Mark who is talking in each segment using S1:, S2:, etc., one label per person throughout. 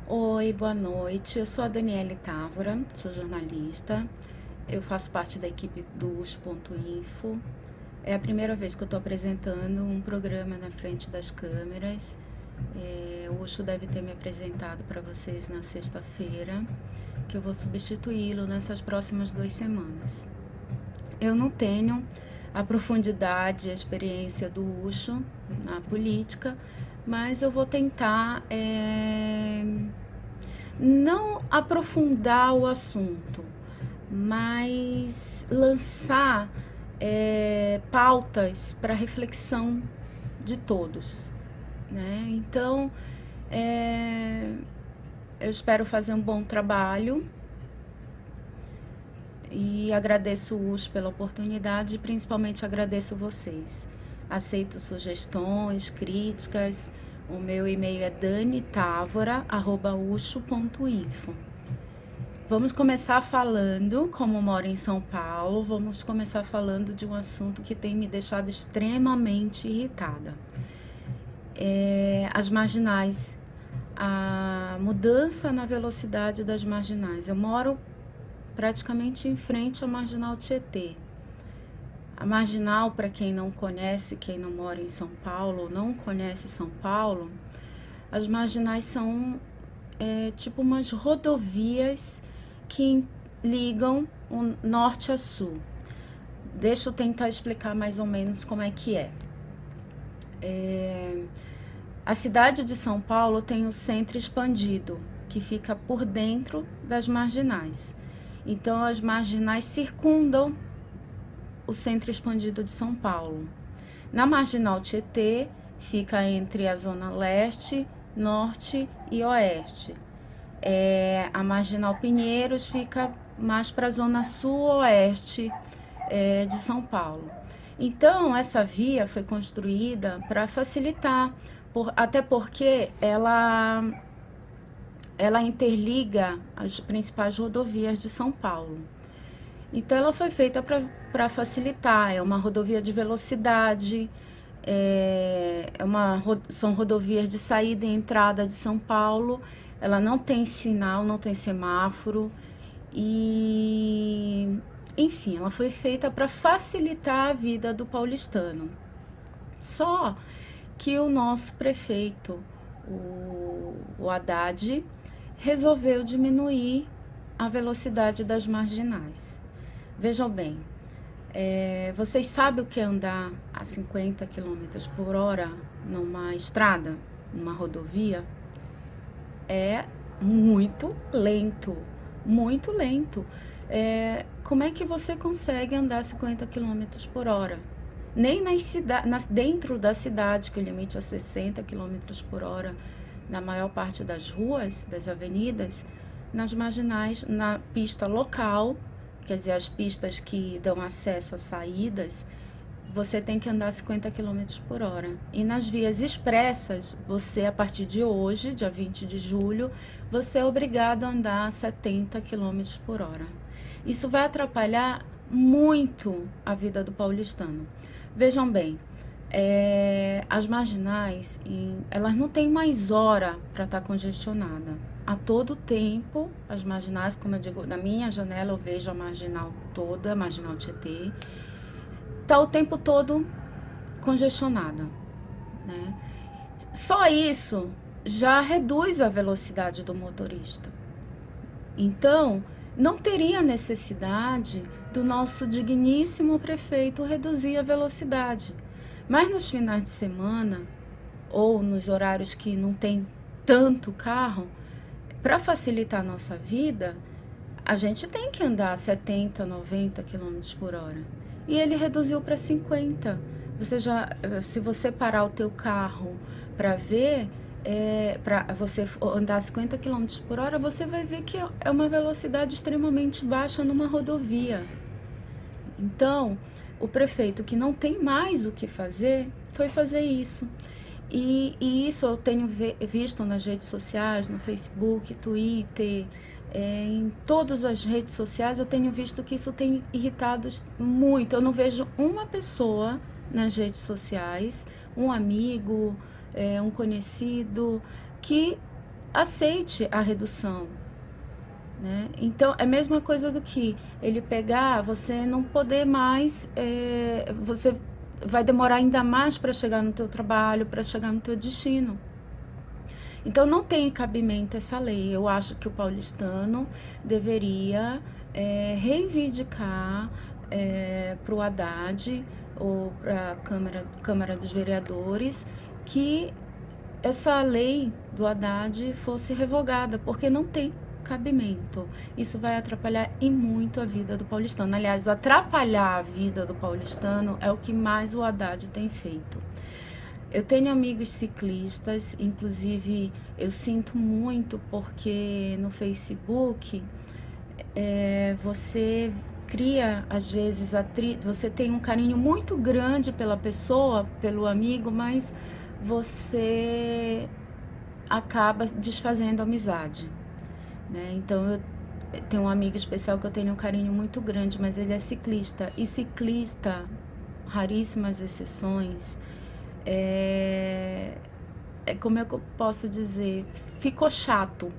S1: Oi, boa noite. Eu sou a Daniele Távora, sou jornalista. Eu faço parte da equipe do Us.info. É a primeira vez que eu estou apresentando um programa na frente das câmeras. O Ucho deve ter me apresentado para vocês na sexta-feira, que eu vou substituí-lo nessas próximas 2 semanas. Eu não tenho a profundidade, a experiência do Ucho na política, mas eu vou tentar não aprofundar o assunto, mas lançar pautas para reflexão de todos, né? Então, eu espero fazer um bom trabalho e agradeço o US pela oportunidade e principalmente agradeço vocês. Aceito sugestões, críticas. O meu e-mail é danitavora@ucho.info. Vamos começar falando, como moro em São Paulo, vamos começar falando de um assunto que tem me deixado extremamente irritada. As marginais, a mudança na velocidade das marginais. Eu moro praticamente em frente à Marginal Tietê. A Marginal, para quem não conhece, quem não mora em São Paulo ou não conhece São Paulo, as marginais são tipo umas rodovias que ligam o norte a sul. Deixa eu tentar explicar mais ou menos como é que é. A cidade de São Paulo tem o centro expandido, que fica por dentro das marginais. Então, as marginais circundam o centro expandido de São Paulo. Na Marginal Tietê, fica entre a zona leste, norte e oeste. A Marginal Pinheiros fica mais para a zona sul-oeste de São Paulo. Então, essa via foi construída para facilitar, até porque ela interliga as principais rodovias de São Paulo. Então, ela foi feita para facilitar. É uma rodovia de velocidade, são rodovias de saída e entrada de São Paulo. Ela não tem sinal, não tem semáforo. E, enfim, ela foi feita para facilitar a vida do paulistano. Só que o nosso prefeito, o Haddad, resolveu diminuir a velocidade das marginais. Vejam bem, vocês sabem o que é andar a 50 km por hora numa estrada, numa rodovia? É muito lento, muito lento. Como é que você consegue andar 50 km por hora? Nem dentro da cidade, que o limite é 60 km por hora, na maior parte das ruas, das avenidas, nas marginais, na pista local, quer dizer, as pistas que dão acesso a saídas, você tem que andar 50 km por hora. E nas vias expressas, você, a partir de hoje, dia 20 de julho, você é obrigado a andar 70 km por hora. Isso vai atrapalhar muito a vida do paulistano. Vejam bem, as marginais, elas não têm mais hora para estar congestionada. A todo tempo, as marginais, como eu digo, na minha janela eu vejo a marginal toda, a Marginal Tietê, está o tempo todo congestionada, né? Só isso já reduz a velocidade do motorista. Então, não teria necessidade do nosso digníssimo prefeito reduzir a velocidade. Mas nos finais de semana, ou nos horários que não tem tanto carro, para facilitar a nossa vida, a gente tem que andar 70, 90 km por hora. E ele reduziu para 50. Se você parar o teu carro para ver, para você andar 50 km por hora, você vai ver que é uma velocidade extremamente baixa numa rodovia. Então, o prefeito, que não tem mais o que fazer, foi fazer isso. E isso eu tenho visto nas redes sociais, no Facebook, Twitter, em todas as redes sociais, eu tenho visto que isso tem irritado muito. Eu não vejo uma pessoa nas redes sociais, um amigo, um conhecido, que aceite a redução, né? Então, é a mesma coisa do que ele pegar, você não poder mais, você vai demorar ainda mais para chegar no teu trabalho, para chegar no teu destino. Então, não tem cabimento essa lei. Eu acho que o paulistano deveria reivindicar para o Haddad ou para a Câmara dos Vereadores que essa lei do Haddad fosse revogada, porque não tem cabimento. Isso vai atrapalhar e muito a vida do paulistano. Aliás, atrapalhar a vida do paulistano é o que mais o Haddad tem feito. Eu tenho amigos ciclistas, inclusive eu sinto muito porque no Facebook você cria, às vezes, você tem um carinho muito grande pela pessoa, pelo amigo, mas você acaba desfazendo amizade, né? Então, eu tenho um amigo especial que eu tenho um carinho muito grande, mas ele é ciclista. E ciclista, raríssimas exceções, como é que eu posso dizer? Ficou chato.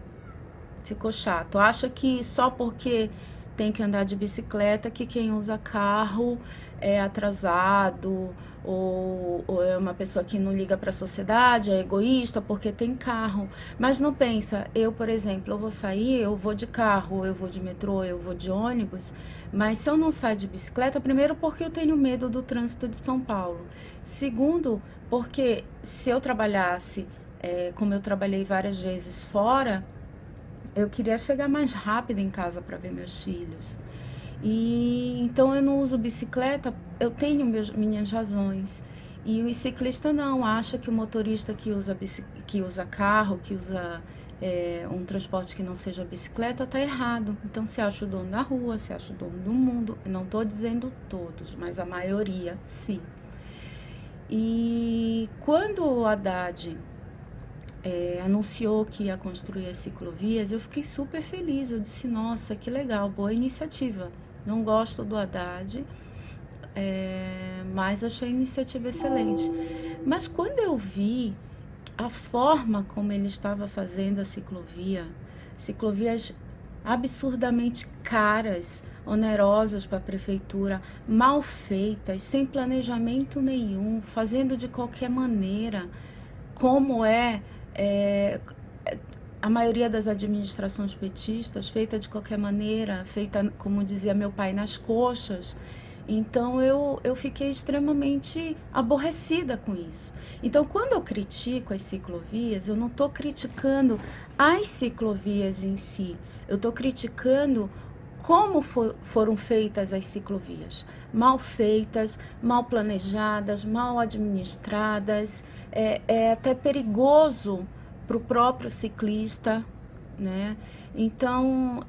S1: Ficou chato. Acha que só porque tem que andar de bicicleta que quem usa carro é atrasado ou é uma pessoa que não liga para a sociedade, é egoísta porque tem carro. Mas não pensa, eu, por exemplo, eu vou sair, eu vou de carro, eu vou de metrô, eu vou de ônibus, mas se eu não sair de bicicleta, primeiro porque eu tenho medo do trânsito de São Paulo. Segundo, porque se eu trabalhasse, como eu trabalhei várias vezes fora, eu queria chegar mais rápido em casa para ver meus filhos. E então eu não uso bicicleta, eu tenho minhas razões. E o ciclista não, acha que o motorista que usa carro, que usa um transporte que não seja bicicleta, está errado. Então se acha o dono da rua, se acha o dono do mundo. Eu não estou dizendo todos, mas a maioria sim. E quando o Haddad anunciou que ia construir as ciclovias, eu fiquei super feliz. Eu disse, nossa, que legal, boa iniciativa. Não gosto do Haddad, mas achei a iniciativa excelente. Mas quando eu vi a forma como ele estava fazendo a ciclovias absurdamente caras, onerosas para a prefeitura, mal feitas, sem planejamento nenhum, fazendo de qualquer maneira, como a maioria das administrações petistas, feita de qualquer maneira, feita, como dizia meu pai, nas coxas. Então eu fiquei extremamente aborrecida com isso. Então, quando eu critico as ciclovias, eu não estou criticando as ciclovias em si, eu estou criticando como foram feitas as ciclovias. Mal feitas, mal planejadas, mal administradas, é até perigoso para o próprio ciclista, né? Então,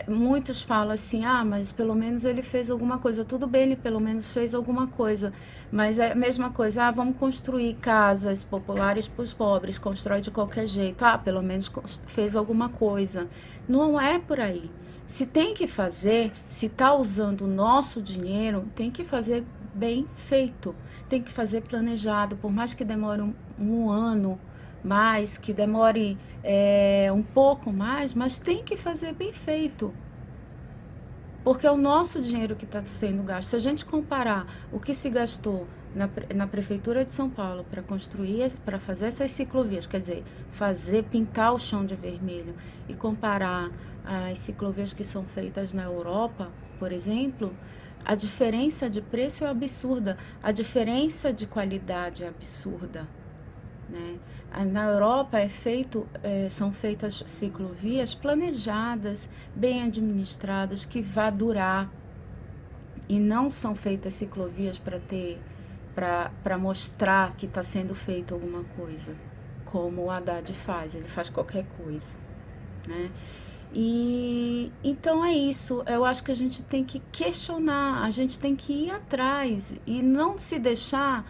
S1: muitos falam assim, mas pelo menos ele fez alguma coisa. Tudo bem, ele pelo menos fez alguma coisa, mas é a mesma coisa, vamos construir casas populares para os pobres, constrói de qualquer jeito, pelo menos fez alguma coisa. Não é por aí. Se tem que fazer, se está usando o nosso dinheiro, tem que fazer bem feito, tem que fazer planejado, por mais que demore um ano mais, que demore um pouco mais, mas tem que fazer bem feito. Porque é o nosso dinheiro que está sendo gasto. Se a gente comparar o que se gastou na Prefeitura de São Paulo para construir, para fazer essas ciclovias, quer dizer, pintar o chão de vermelho, e comparar as ciclovias que são feitas na Europa, por exemplo, a diferença de preço é absurda, a diferença de qualidade é absurda, né? Na Europa são feitas ciclovias planejadas, bem administradas, que vá durar, e não são feitas ciclovias para mostrar que está sendo feito alguma coisa, como o Haddad faz, ele faz qualquer coisa, né? E então é isso, eu acho que a gente tem que questionar, a gente tem que ir atrás e não se deixar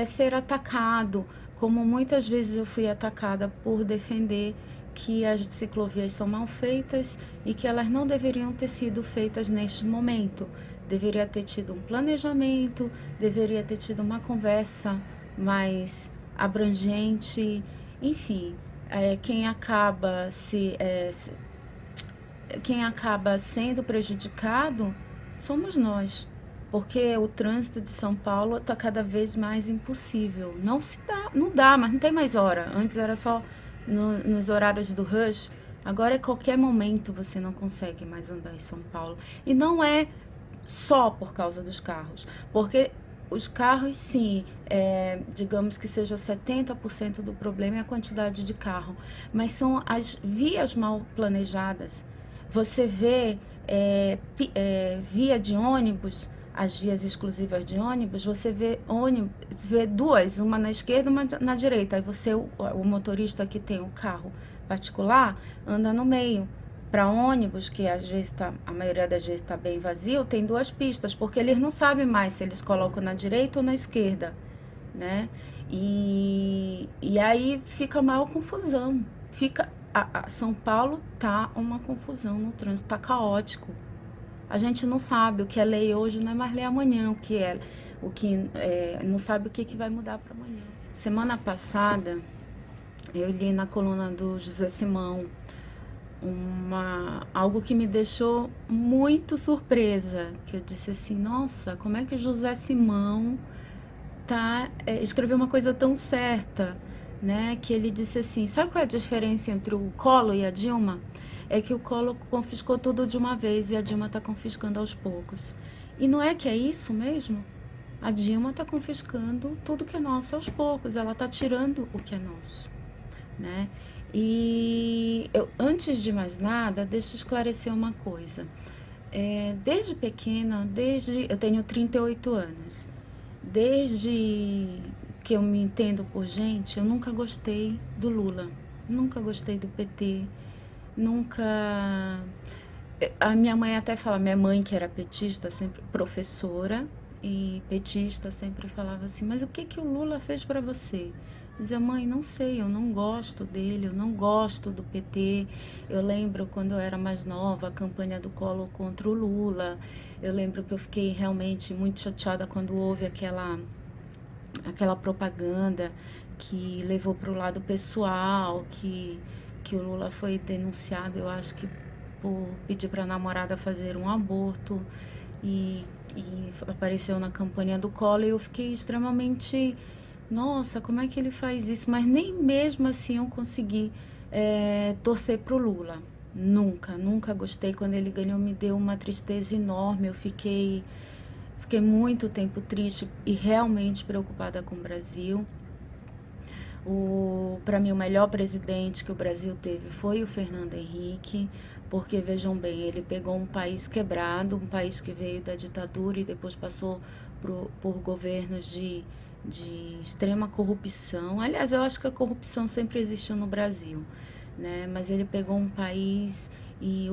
S1: ser atacado, como muitas vezes eu fui atacada por defender que as ciclovias são mal feitas e que elas não deveriam ter sido feitas neste momento. Deveria ter tido um planejamento, deveria ter tido uma conversa mais abrangente, enfim. quem acaba sendo prejudicado somos nós, porque o trânsito de São Paulo está cada vez mais impossível. Não dá, mas não tem mais hora. Antes era só nos horários do rush. Agora, a qualquer momento, você não consegue mais andar em São Paulo. E não é só por causa dos carros, porque os carros, sim, digamos que seja 70% do problema é a quantidade de carro, mas são as vias mal planejadas. Você vê via de ônibus, as vias exclusivas de ônibus, você vê duas, uma na esquerda e uma na direita. Aí você, o motorista que tem o carro particular, anda no meio. Para ônibus, que às vezes a maioria das vezes está bem vazio, tem duas pistas, porque eles não sabem mais se eles colocam na direita ou na esquerda, né? E aí fica a maior confusão. São Paulo tá uma confusão no trânsito, tá caótico. A gente não sabe o que é lei hoje, não é mais lei amanhã, não sabe o que vai mudar para amanhã. Semana passada, eu li na coluna do José Simão algo que me deixou muito surpresa, que eu disse assim, nossa, como é que o José Simão escreveu uma coisa tão certa, né? Que ele disse assim, sabe qual é a diferença entre o Collor e a Dilma? É que o Collor confiscou tudo de uma vez e a Dilma está confiscando aos poucos. E não é que é isso mesmo? A Dilma está confiscando tudo que é nosso aos poucos, ela está tirando o que é nosso, né? E antes de mais nada, deixa eu esclarecer uma coisa. Desde pequena, eu tenho 38 anos, desde que eu me entendo por gente, eu nunca gostei do Lula, nunca gostei do PT, nunca... A minha mãe até fala, minha mãe que era petista, sempre professora e petista, sempre falava assim, mas o que o Lula fez para você? Dizia, mãe, não sei, eu não gosto dele, eu não gosto do PT. Eu lembro quando eu era mais nova, a campanha do Collor contra o Lula. Eu lembro que eu fiquei realmente muito chateada quando houve aquela propaganda que levou para o lado pessoal, que o Lula foi denunciado, eu acho que por pedir para a namorada fazer um aborto e apareceu na campanha do Collor e eu fiquei extremamente... Nossa, como é que ele faz isso? Mas nem mesmo assim eu consegui torcer pro Lula. Nunca gostei. Quando ele ganhou, me deu uma tristeza enorme. Eu fiquei muito tempo triste e realmente preocupada com o Brasil. Para mim, o melhor presidente que o Brasil teve foi o Fernando Henrique, porque, vejam bem, ele pegou um país quebrado, um país que veio da ditadura e depois passou por governos de extrema corrupção. Aliás, eu acho que a corrupção sempre existiu no Brasil, né? Mas ele pegou um país e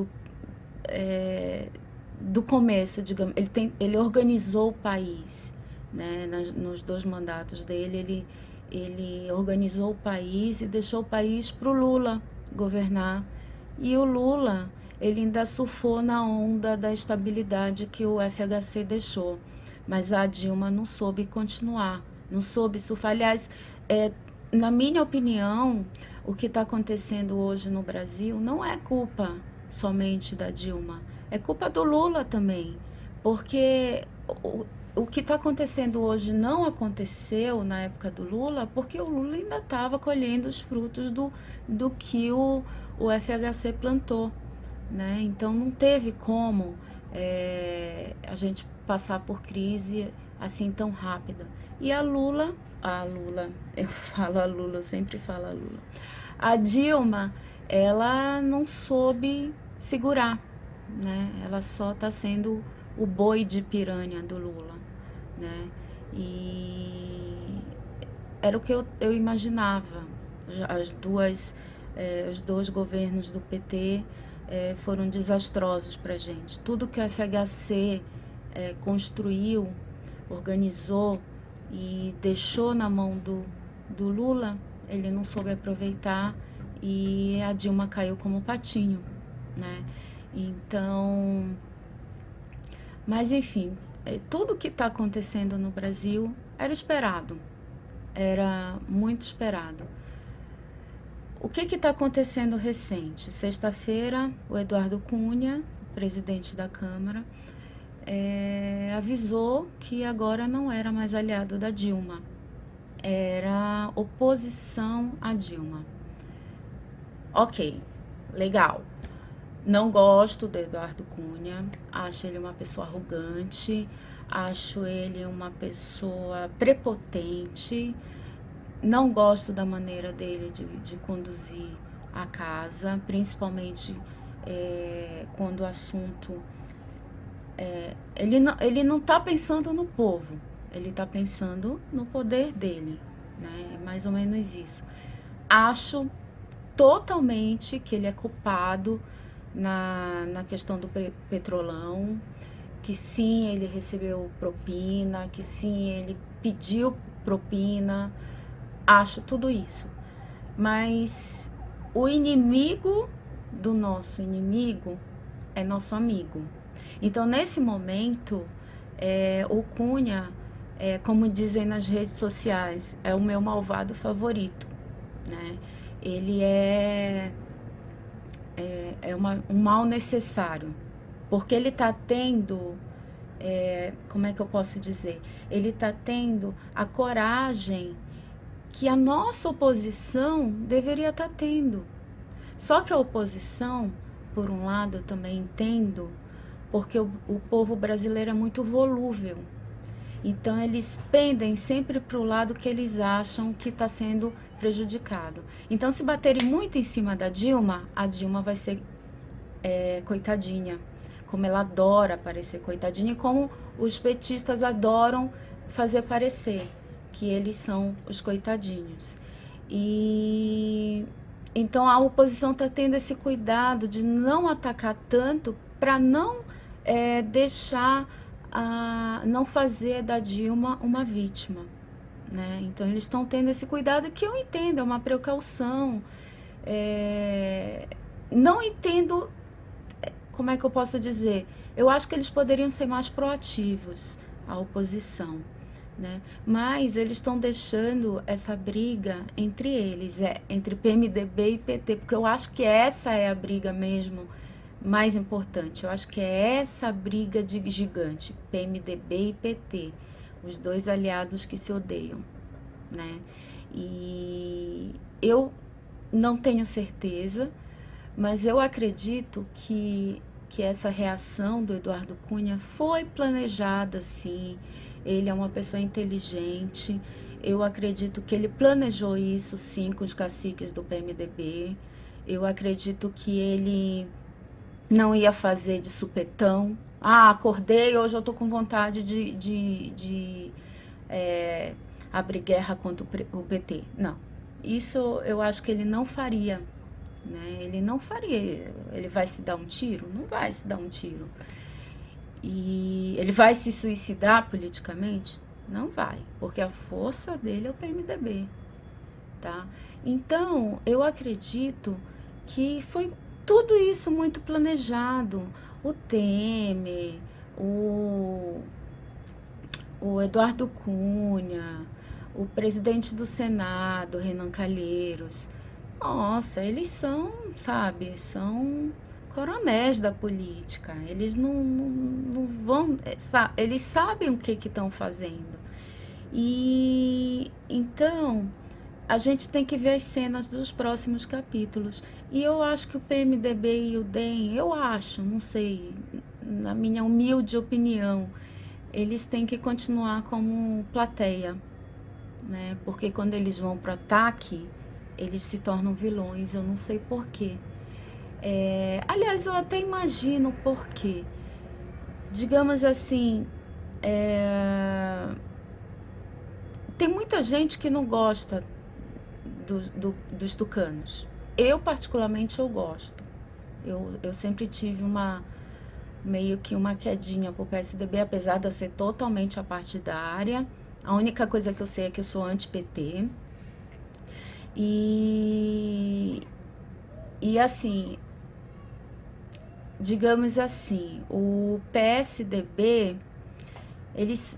S1: do começo, digamos, ele organizou o país, né? Nos 2 mandatos dele, ele organizou o país e deixou o país para o Lula governar. E o Lula, ele ainda surfou na onda da estabilidade que o FHC deixou. Mas a Dilma não soube continuar, não soube surfar. Aliás, na minha opinião, o que está acontecendo hoje no Brasil não é culpa somente da Dilma, é culpa do Lula também, porque o que está acontecendo hoje não aconteceu na época do Lula, porque o Lula ainda estava colhendo os frutos do que o FHC plantou, né? Então não teve como a gente passar por crise assim tão rápida. E a Lula, eu falo a Lula, eu sempre falo a Lula. A Dilma, ela não soube segurar, né? Ela só está sendo o boi de piranha do Lula, né? E era o que eu imaginava. Os 2 governos do PT foram desastrosos para a gente. Tudo que o FHC construiu, organizou e deixou na mão do Lula, ele não soube aproveitar e a Dilma caiu como patinho, né? Então, mas enfim, tudo que está acontecendo no Brasil era esperado, era muito esperado. O que está acontecendo recente? Sexta-feira, o Eduardo Cunha, presidente da Câmara, avisou que agora não era mais aliado da Dilma, era oposição a Dilma. Ok, legal. Não gosto do Eduardo Cunha, acho ele uma pessoa arrogante, acho ele uma pessoa prepotente, não gosto da maneira dele de conduzir a casa, principalmente quando o assunto... ele não tá pensando no povo, ele tá pensando no poder dele, né? É mais ou menos isso. Acho totalmente que ele é culpado na questão do petrolão, que sim, ele recebeu propina, que sim, ele pediu propina, acho tudo isso. Mas o inimigo do nosso inimigo é nosso amigo. Então, nesse momento, o Cunha, como dizem nas redes sociais, é o meu malvado favorito, né? Ele um mal necessário, porque ele está tendo, como é que eu posso dizer? Ele está tendo a coragem que a nossa oposição deveria estar tendo. Só que a oposição, por um lado, eu também entendo, porque o povo brasileiro é muito volúvel. Então, eles pendem sempre para o lado que eles acham que está sendo prejudicado. Então, se baterem muito em cima da Dilma, a Dilma vai ser coitadinha. Como ela adora parecer coitadinha e como os petistas adoram fazer parecer que eles são os coitadinhos. E então a oposição está tendo esse cuidado de não atacar tanto para não deixar, não fazer da Dilma uma vítima, né? Então eles estão tendo esse cuidado que eu entendo, é uma precaução. Não entendo, como é que eu posso dizer? Eu acho que eles poderiam ser mais proativos, a oposição, né? Mas eles estão deixando essa briga entre eles, entre PMDB e PT, porque eu acho que essa é a briga mesmo mais importante. Eu acho que é essa briga de gigante, PMDB e PT, os dois aliados que se odeiam, né? E eu não tenho certeza, mas eu acredito que essa reação do Eduardo Cunha foi planejada, sim. Ele é uma pessoa inteligente. Eu acredito que ele planejou isso, sim, com os caciques do PMDB. Eu acredito que ele não ia fazer de supetão. Ah, acordei, hoje eu tô com vontade de abrir guerra contra o PT. Não, isso eu acho que ele não faria, né? Ele não faria. Ele vai se dar um tiro? Não vai se dar um tiro. E ele vai se suicidar politicamente? Não vai, porque a força dele é o PMDB, tá? Então, eu acredito que foi tudo isso muito planejado. O Temer, o Eduardo Cunha, o presidente do Senado, Renan Calheiros. Nossa, eles são, sabe, são coronéis da política. Eles não vão, eles sabem o que estão fazendo. E então a gente tem que ver as cenas dos próximos capítulos. E eu acho que o PMDB e o DEM, eu acho, não sei, na minha humilde opinião, eles têm que continuar como plateia, né? Porque quando eles vão para o ataque, eles se tornam vilões, eu não sei porquê. Aliás, eu até imagino porquê. Digamos assim, tem muita gente que não gosta dos tucanos. Eu, particularmente, eu gosto. Eu sempre tive meio que uma quedinha pro PSDB, apesar de eu ser totalmente apartidária. A única coisa que eu sei é que eu sou anti-PT. E assim, digamos assim, o PSDB,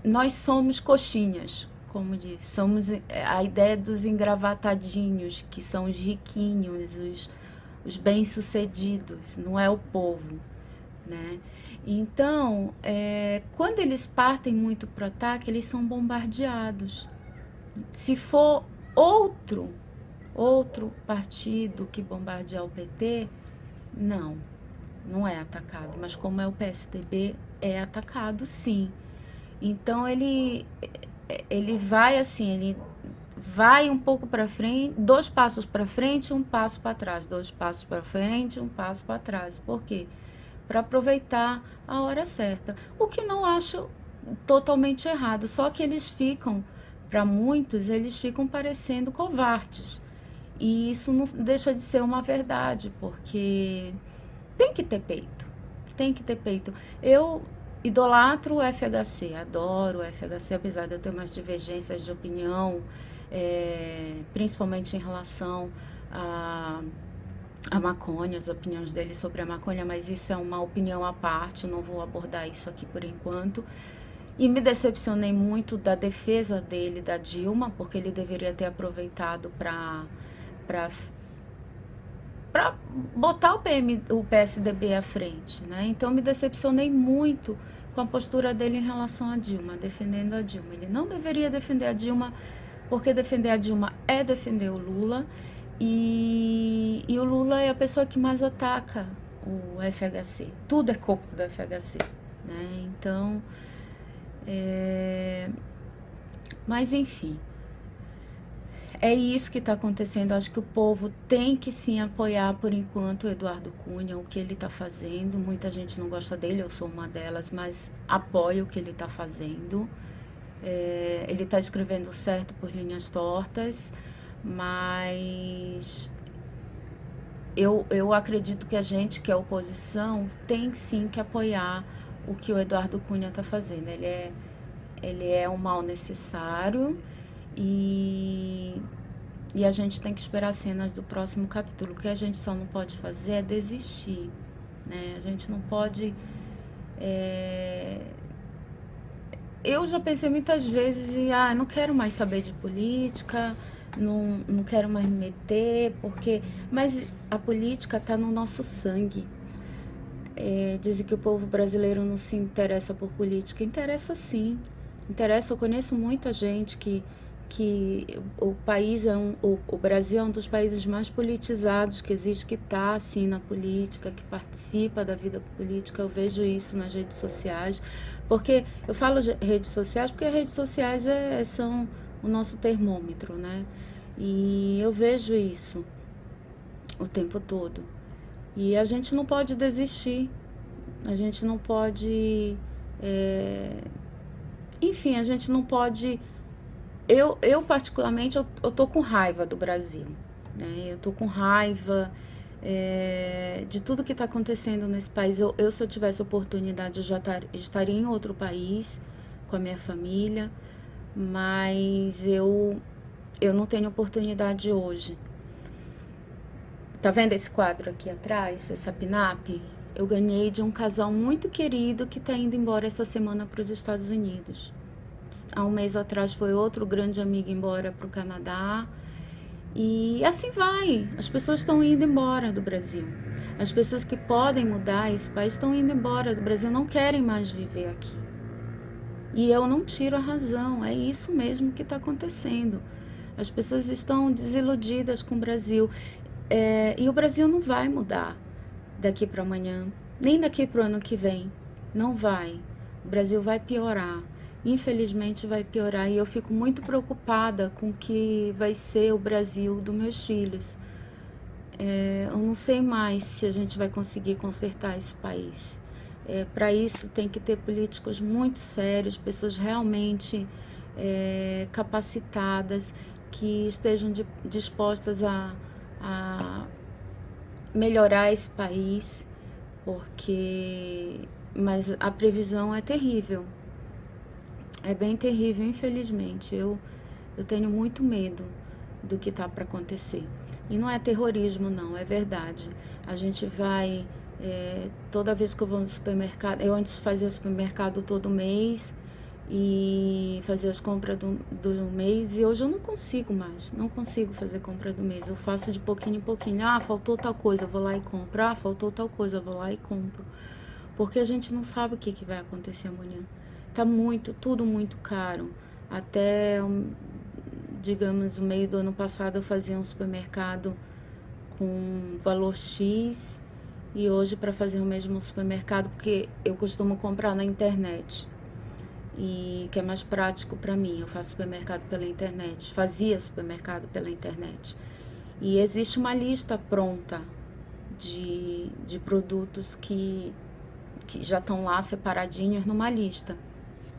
S1: nós somos coxinhas como diz, somos a ideia dos engravatadinhos, que são os riquinhos, os bem-sucedidos, não é o povo, né? Então, quando eles partem muito para o ataque, eles são bombardeados. Se for outro partido que bombardear o PT, não é atacado. Mas como é o PSDB, é atacado sim. Então ele vai assim, ele vai um pouco para frente, 2 passos para frente, 1 passo para trás, 2 passos para frente, 1 passo para trás. Por quê? Para aproveitar a hora certa. O que não acho totalmente errado, só que eles ficam, para muitos, eles ficam parecendo covardes. E isso não deixa de ser uma verdade, porque tem que ter peito. Tem que ter peito. Eu idolatro o FHC, adoro o FHC, apesar de eu ter umas divergências de opinião, principalmente em relação a maconha, as opiniões dele sobre a maconha, mas isso é uma opinião à parte, não vou abordar isso aqui por enquanto. E me decepcionei muito da defesa dele, da Dilma, porque ele deveria ter aproveitado para botar o PSDB à frente, né? Então me decepcionei muito com a postura dele em relação a Dilma, defendendo a Dilma. Ele não deveria defender a Dilma, porque defender a Dilma é defender o Lula, e o Lula é a pessoa que mais ataca o FHC. Tudo é culpa do FHC, né? Então, mas enfim, é isso que está acontecendo. Acho que o povo tem que sim apoiar por enquanto o Eduardo Cunha, o que ele está fazendo. Muita gente não gosta dele, eu sou uma delas, mas apoio o que ele está fazendo. Ele está escrevendo certo por linhas tortas, mas eu acredito que a gente, que é oposição, tem sim que apoiar o que o Eduardo Cunha está fazendo. Ele é um mal necessário e a gente tem que esperar as cenas do próximo capítulo. O que a gente só não pode fazer é desistir, né? A gente não pode... Eu já pensei muitas vezes em, não quero mais saber de política, não quero mais me meter, porque... Mas a política está no nosso sangue. Dizem que o povo brasileiro não se interessa por política. Interessa sim. Interessa. Eu conheço muita gente que o país o Brasil é um dos países mais politizados que existe, que está assim na política, que participa da vida política. Eu vejo isso nas redes sociais, porque eu falo de redes sociais porque as redes sociais são o nosso termômetro, né? E eu vejo isso o tempo todo. E a gente não pode desistir, a gente não pode, enfim, a gente não pode... Eu particularmente, eu tô com raiva do Brasil, né? Eu tô com raiva de tudo que tá acontecendo nesse país. Se eu tivesse oportunidade, eu já estaria em outro país com a minha família, mas eu não tenho oportunidade hoje. Tá vendo esse quadro aqui atrás, essa pin-up? Eu ganhei de um casal muito querido que tá indo embora essa semana para os Estados Unidos. Há um mês atrás foi outro grande amigo embora para o Canadá. E assim vai. As pessoas estão indo embora do Brasil. As pessoas que podem mudar esse país estão indo embora do Brasil, não querem mais viver aqui. E eu não tiro a razão, é isso mesmo que está acontecendo. As pessoas estão desiludidas com o Brasil. E o Brasil não vai mudar daqui para amanhã, nem daqui para o ano que vem. Não vai. O Brasil vai piorar. Infelizmente vai piorar. E eu fico muito preocupada com o que vai ser o Brasil dos meus filhos. Eu não sei mais se a gente vai conseguir consertar esse país. Para isso tem que ter políticos muito sérios, pessoas realmente capacitadas, que estejam dispostas a melhorar esse país, mas a previsão é terrível, é bem terrível, infelizmente. Eu tenho muito medo do que está para acontecer. E não é terrorismo, não, é verdade. A gente vai, toda vez que eu vou no supermercado, eu antes fazia supermercado todo mês, e fazer as compras do mês, e hoje eu não consigo mais, não consigo fazer compra do mês, eu faço de pouquinho em pouquinho. Ah, faltou tal coisa, eu vou lá e compro. Ah, faltou tal coisa, eu vou lá e compro. Porque a gente não sabe o que vai acontecer amanhã. Tá tudo muito caro. Até, digamos, o meio do ano passado eu fazia um supermercado com valor X, e hoje para fazer o mesmo supermercado, porque eu costumo comprar na internet, e que é mais prático para mim, eu faço supermercado pela internet, fazia supermercado pela internet. E existe uma lista pronta de produtos que já estão lá separadinhos numa lista,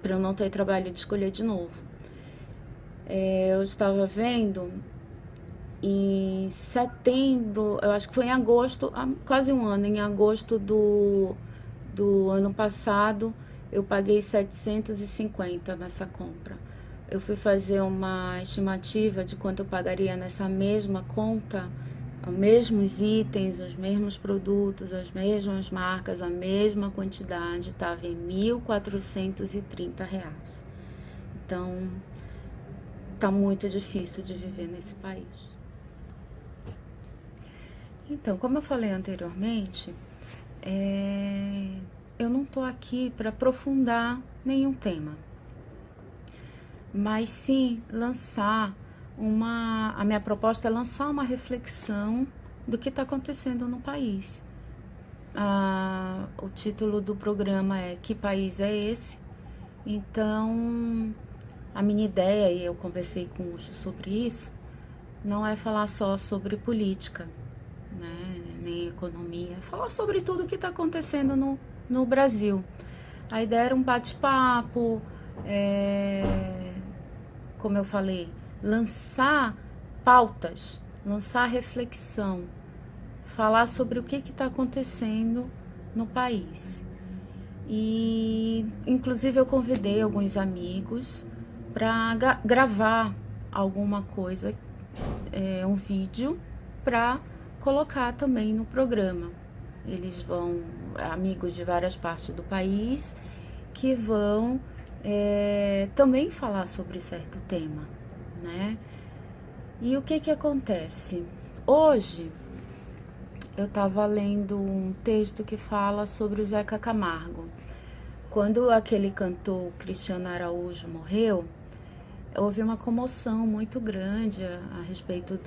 S1: para eu não ter trabalho de escolher de novo. Eu estava vendo em setembro, eu acho que foi em agosto, há quase um ano, em agosto do ano passado, eu paguei 750 nessa compra. Eu fui fazer uma estimativa de quanto eu pagaria nessa mesma conta, os mesmos itens, os mesmos produtos, as mesmas marcas, a mesma quantidade, estava em R$ 1.430. Então, tá muito difícil de viver nesse país. Então, como eu falei anteriormente, eu não tô aqui para aprofundar nenhum tema, mas sim lançar a minha proposta é lançar uma reflexão do que está acontecendo no país. O título do programa é Que País é Esse? Então, a minha ideia, e eu conversei com o Ucho sobre isso, não é falar só sobre política, né, nem economia, é falar sobre tudo o que está acontecendo no Brasil. A ideia era um bate-papo, como eu falei, lançar pautas, lançar reflexão, falar sobre o que está acontecendo no país. E, inclusive, eu convidei alguns amigos para gravar alguma coisa, um vídeo, para colocar também no programa. Eles vão, amigos de várias partes do país, que vão também falar sobre certo tema, né? E o que acontece? Hoje eu estava lendo um texto que fala sobre o Zeca Camargo. Quando aquele cantor Cristiano Araújo morreu, houve uma comoção muito grande a respeito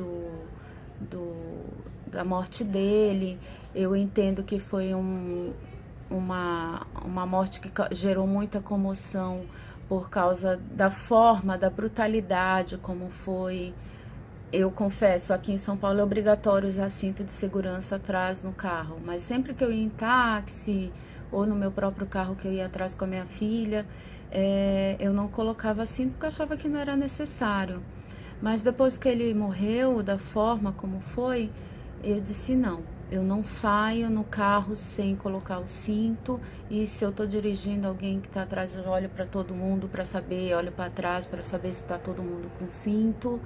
S1: da morte dele. Eu entendo que foi uma morte que gerou muita comoção por causa da forma, da brutalidade como foi. Eu confesso, aqui em São Paulo é obrigatório usar cinto de segurança atrás no carro, mas sempre que eu ia em táxi ou no meu próprio carro que eu ia atrás com a minha filha, eu não colocava cinto porque eu achava que não era necessário. Mas depois que ele morreu, da forma como foi, eu disse não, eu não saio no carro sem colocar o cinto, e se eu tô dirigindo, alguém que tá atrás, eu olho para todo mundo para saber, olho para trás para saber se tá todo mundo com cinto.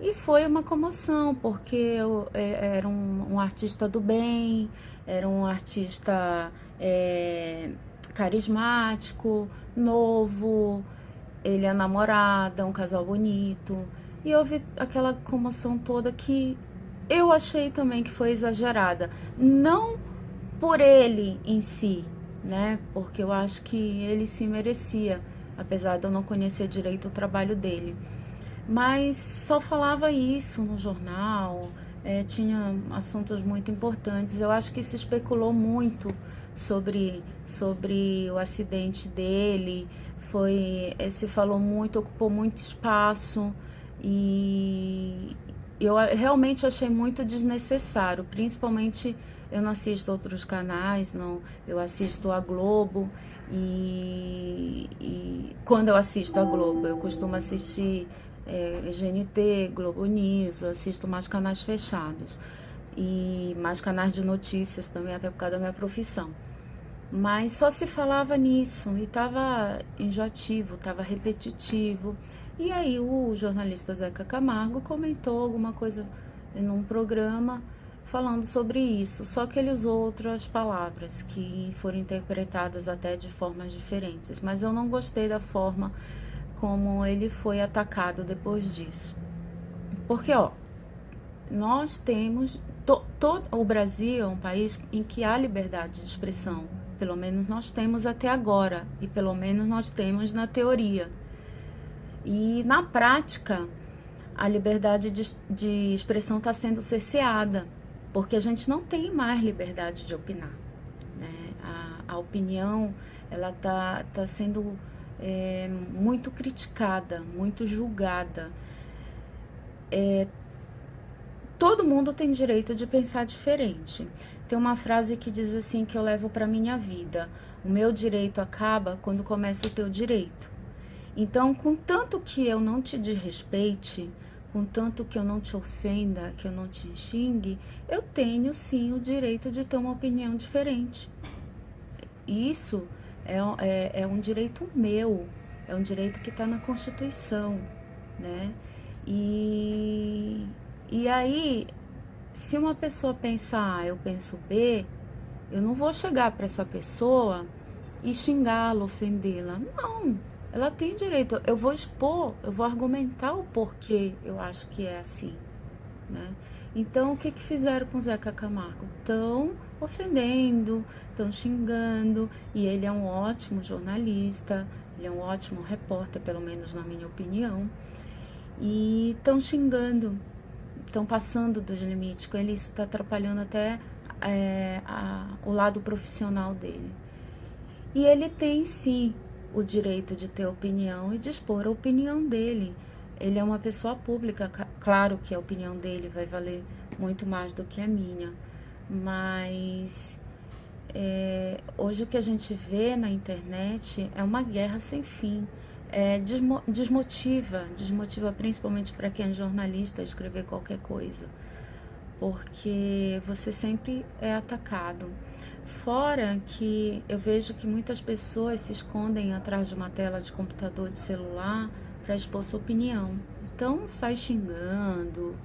S1: E foi uma comoção, porque eu era um artista do bem, era um artista carismático, novo, ele é namorada, um casal bonito. E houve aquela comoção toda que eu achei também que foi exagerada. Não por ele em si, né? Porque eu acho que ele se merecia, apesar de eu não conhecer direito o trabalho dele. Mas só falava isso no jornal, tinha assuntos muito importantes. Eu acho que se especulou muito sobre o acidente dele, se falou muito, ocupou muito espaço, e eu realmente achei muito desnecessário. Principalmente, eu não assisto outros canais, não, eu assisto a Globo, e quando eu assisto a Globo, eu costumo assistir GNT, Globo News, eu assisto mais canais fechados e mais canais de notícias também, até por causa da minha profissão. Mas só se falava nisso e estava enjoativo, estava repetitivo. E aí o jornalista Zeca Camargo comentou alguma coisa num programa falando sobre isso, só que ele usou outras palavras que foram interpretadas até de formas diferentes, mas eu não gostei da forma como ele foi atacado depois disso. Porque, ó, nós temos, todo o Brasil é um país em que há liberdade de expressão, pelo menos nós temos até agora, e pelo menos nós temos na teoria. E na prática, a liberdade de expressão está sendo cerceada, porque a gente não tem mais liberdade de opinar, né? A opinião, ela tá sendo muito criticada, muito julgada. Todo mundo tem direito de pensar diferente. Tem uma frase que diz assim, que eu levo para minha vida: o meu direito acaba quando começa o teu direito. Então, contanto que eu não te desrespeite, contanto que eu não te ofenda, que eu não te xingue, eu tenho sim o direito de ter uma opinião diferente. Isso é um direito meu, é um direito que está na Constituição, né? E aí, se uma pessoa pensa A, eu penso B, eu não vou chegar para essa pessoa e xingá-la, ofendê-la. Não, ela tem direito. Eu vou expor, eu vou argumentar o porquê eu acho que é assim, né? Então, o que fizeram com o Zeca Camargo? Estão ofendendo, estão xingando, e ele é um ótimo jornalista, ele é um ótimo repórter, pelo menos na minha opinião, e estão xingando, estão passando dos limites, com ele isso está atrapalhando até o lado profissional dele. E ele tem sim o direito de ter opinião e de expor a opinião dele. Ele é uma pessoa pública, claro que a opinião dele vai valer muito mais do que a minha, mas hoje o que a gente vê na internet é uma guerra sem fim. Desmotiva principalmente para quem é jornalista escrever qualquer coisa, porque você sempre é atacado. Fora que eu vejo que muitas pessoas se escondem atrás de uma tela de computador, de celular, para expor sua opinião. Então sai xingando,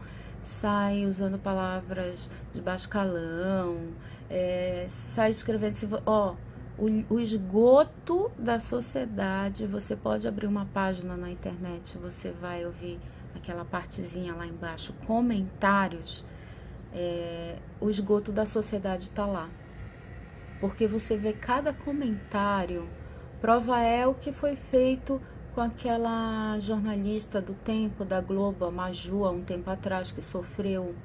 S1: sai usando palavras de baixo calão, sai escrevendo, o esgoto da sociedade. Você pode abrir uma página na internet, você vai ouvir aquela partezinha lá embaixo, comentários, o esgoto da sociedade está lá. Porque você vê cada comentário, prova é o que foi feito com aquela jornalista do Tempo, da Globo, a Maju, há um tempo atrás, que sofreu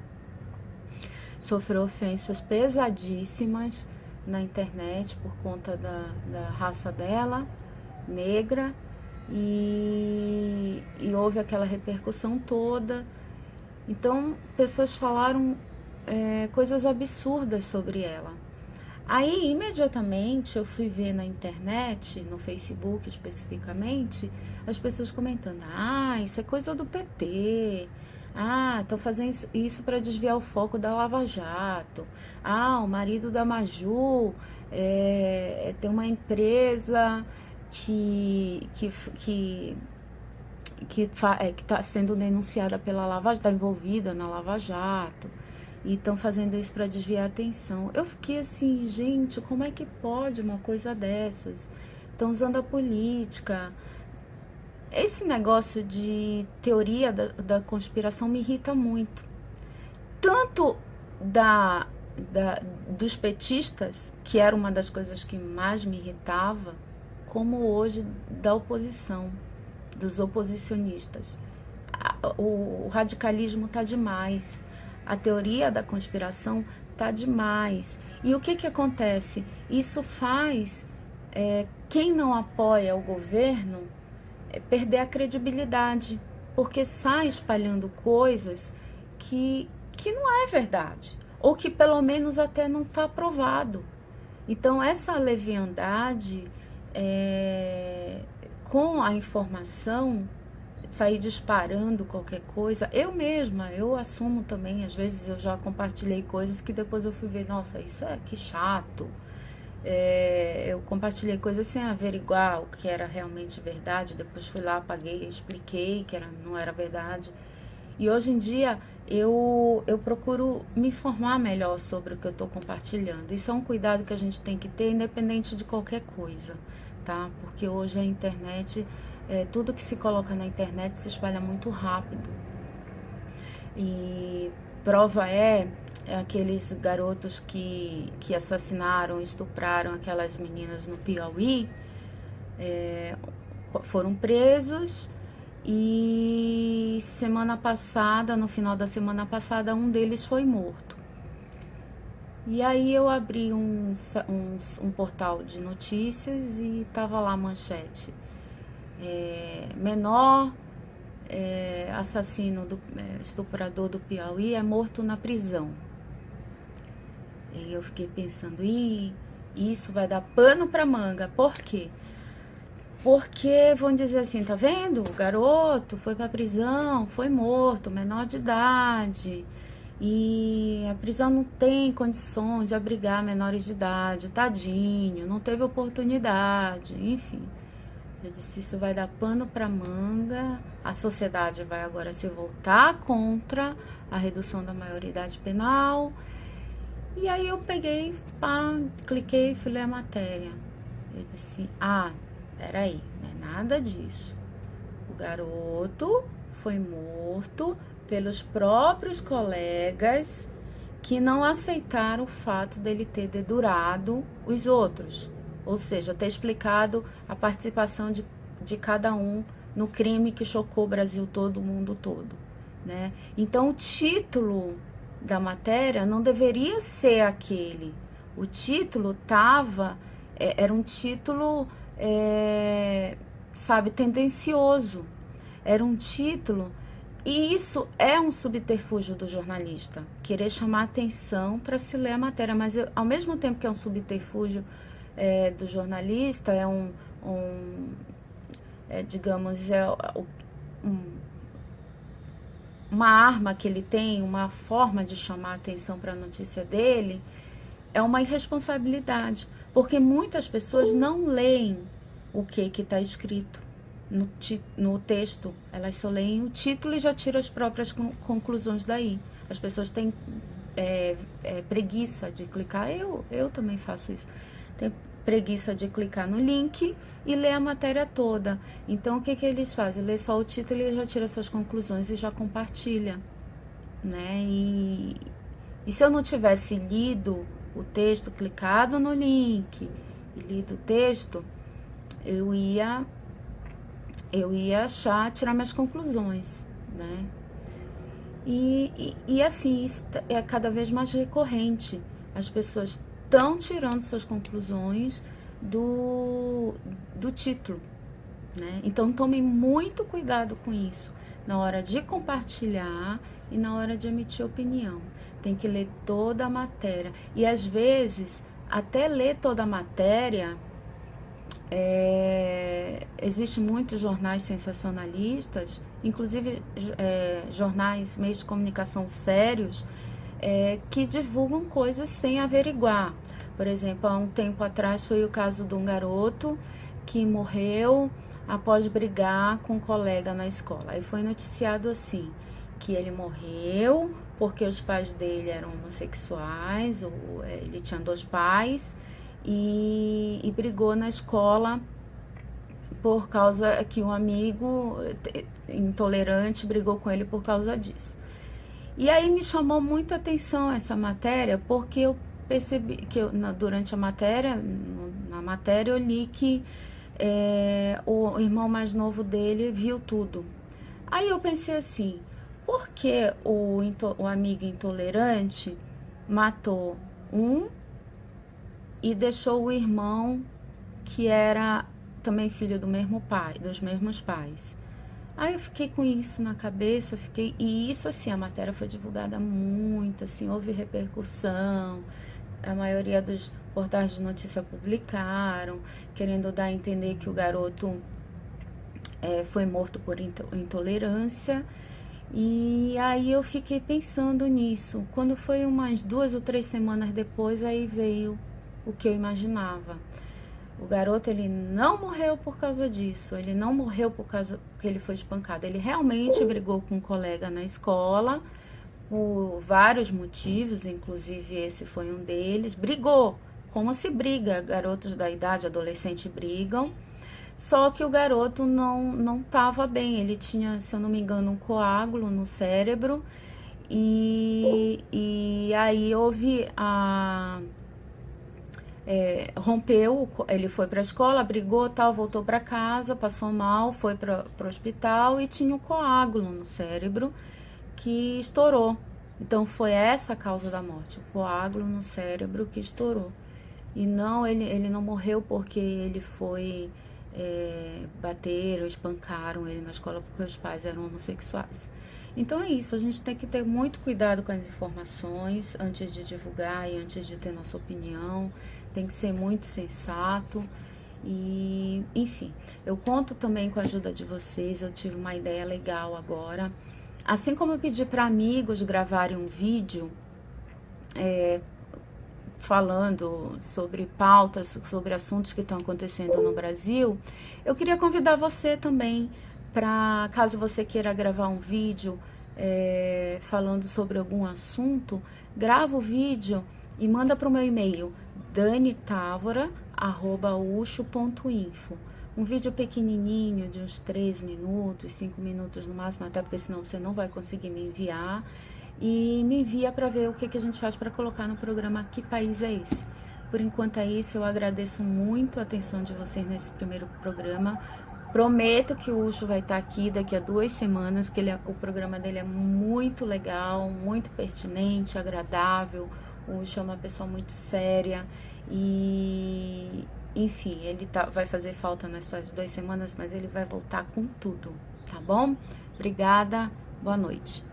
S1: ofensas pesadíssimas na internet por conta da raça dela, negra, e houve aquela repercussão toda. Então, pessoas falaram coisas absurdas sobre ela. Aí, imediatamente, eu fui ver na internet, no Facebook especificamente, as pessoas comentando: isso é coisa do PT, estão fazendo isso para desviar o foco da Lava Jato, o marido da Maju tem uma empresa que está sendo denunciada pela Lava Jato, está envolvida na Lava Jato, e estão fazendo isso para desviar a atenção. Eu fiquei assim, gente, como é que pode uma coisa dessas? Estão usando a política. Esse negócio de teoria da conspiração me irrita muito. Tanto dos petistas, que era uma das coisas que mais me irritava, como hoje da oposição, dos oposicionistas. O radicalismo está demais. A teoria da conspiração tá demais. E o que acontece? Isso faz quem não apoia o governo perder a credibilidade, porque sai espalhando coisas que não é verdade, ou que pelo menos até não está provado. Então, essa leviandade com a informação, sair disparando qualquer coisa. Eu mesma, eu assumo também, às vezes eu já compartilhei coisas que depois eu fui ver, nossa, isso que chato. Eu compartilhei coisas sem averiguar o que era realmente verdade, depois fui lá, apaguei, expliquei que não era verdade. E hoje em dia eu procuro me informar melhor sobre o que eu estou compartilhando. Isso é um cuidado que a gente tem que ter, independente de qualquer coisa, tá? Porque hoje a internet, tudo que se coloca na internet se espalha muito rápido. E prova aqueles garotos que assassinaram, estupraram aquelas meninas no Piauí, foram presos. E semana passada, no final da semana passada, um deles foi morto. E aí eu abri um portal de notícias e tava lá a manchete. Menor assassino, estuprador do Piauí é morto na prisão. E eu fiquei pensando, isso vai dar pano pra manga. Por quê? Porque vão dizer assim, tá vendo? O garoto foi pra prisão, foi morto, menor de idade. E a prisão não tem condições de abrigar menores de idade, tadinho, não teve oportunidade, enfim. Eu disse, isso vai dar pano pra manga, a sociedade vai agora se voltar contra a redução da maioridade penal. E aí eu peguei, cliquei e fui ler a matéria. Eu disse, peraí, não é nada disso. O garoto foi morto pelos próprios colegas que não aceitaram o fato dele ter dedurado os outros. Ou seja, ter explicado a participação de cada um no crime que chocou o Brasil todo, o mundo todo, né? Então, o título da matéria não deveria ser aquele. O título era um título, tendencioso. Era um título, e isso é um subterfúgio do jornalista, querer chamar atenção para se ler a matéria, mas ao mesmo tempo que é um subterfúgio do jornalista, uma arma que ele tem, uma forma de chamar atenção para a notícia dele, é uma irresponsabilidade, porque muitas pessoas não leem o que está escrito no texto, elas só leem o título e já tiram as próprias conclusões daí. As pessoas têm preguiça de clicar, eu também faço isso, tem preguiça de clicar no link e ler a matéria toda. Então o que eles fazem? Lê só o título e já tira suas conclusões e já compartilha, né? E se eu não tivesse lido o texto, clicado no link e lido o texto, eu ia tirar minhas conclusões, né? E assim, isso é cada vez mais recorrente. As pessoas estão tirando suas conclusões do título, né? Então tome muito cuidado com isso na hora de compartilhar e na hora de emitir opinião. Tem que ler toda a matéria. E às vezes, até ler toda a matéria, existem muitos jornais sensacionalistas, inclusive jornais, meios de comunicação sérios, que divulgam coisas sem averiguar. Por exemplo, há um tempo atrás foi o caso de um garoto que morreu após brigar com um colega na escola. Aí foi noticiado assim, que ele morreu porque os pais dele eram homossexuais, ele tinha 2 pais, e brigou na escola por causa que um amigo intolerante brigou com ele por causa disso. E aí me chamou muita atenção essa matéria, porque eu percebi que durante na matéria eu li que o irmão mais novo dele viu tudo. Aí eu pensei assim, por que o amigo intolerante matou um e deixou o irmão que era também filho do mesmo pai, dos mesmos pais? Aí eu fiquei com isso na cabeça, e isso assim, a matéria foi divulgada muito, assim, houve repercussão, a maioria dos portais de notícia publicaram, querendo dar a entender que o garoto foi morto por intolerância. E aí eu fiquei pensando nisso. Quando foi umas 2 ou 3 semanas depois, aí veio o que eu imaginava. O garoto, ele não morreu por causa disso, ele não morreu por causa que ele foi espancado. Ele realmente brigou com um colega na escola por vários motivos, inclusive esse foi um deles. Brigou, como se briga, garotos da idade, adolescente brigam. Só que o garoto não estava bem, ele tinha, se eu não me engano, um coágulo no cérebro. E aí houve rompeu, ele foi para a escola, brigou, tal, voltou para casa, passou mal, foi para o hospital e tinha um coágulo no cérebro que estourou. Então foi essa a causa da morte, o coágulo no cérebro que estourou. E não, ele não morreu porque ele foi bateram, espancaram ele na escola porque os pais eram homossexuais. Então é isso, a gente tem que ter muito cuidado com as informações antes de divulgar e antes de ter nossa opinião. Tem que ser muito sensato. E, enfim, eu conto também com a ajuda de vocês. Eu tive uma ideia legal agora. Assim como eu pedi para amigos gravarem um vídeo falando sobre pautas, sobre assuntos que estão acontecendo no Brasil, eu queria convidar você também para, caso você queira gravar um vídeo falando sobre algum assunto, grava o vídeo e manda para o meu e-mail danitavora@ucho.info. Um vídeo pequenininho, de uns 3 minutos, 5 minutos no máximo, até porque senão você não vai conseguir me enviar. E me envia para ver o que a gente faz para colocar no programa Que País é Esse? Por enquanto é isso, eu agradeço muito a atenção de vocês nesse primeiro programa. Prometo que o Ucho vai estar aqui daqui a 2 semanas, que o programa dele é muito legal, muito pertinente, agradável. O Ucho é uma pessoa muito séria e, enfim, ele vai fazer falta nessas 2 semanas, mas ele vai voltar com tudo, tá bom? Obrigada, boa noite.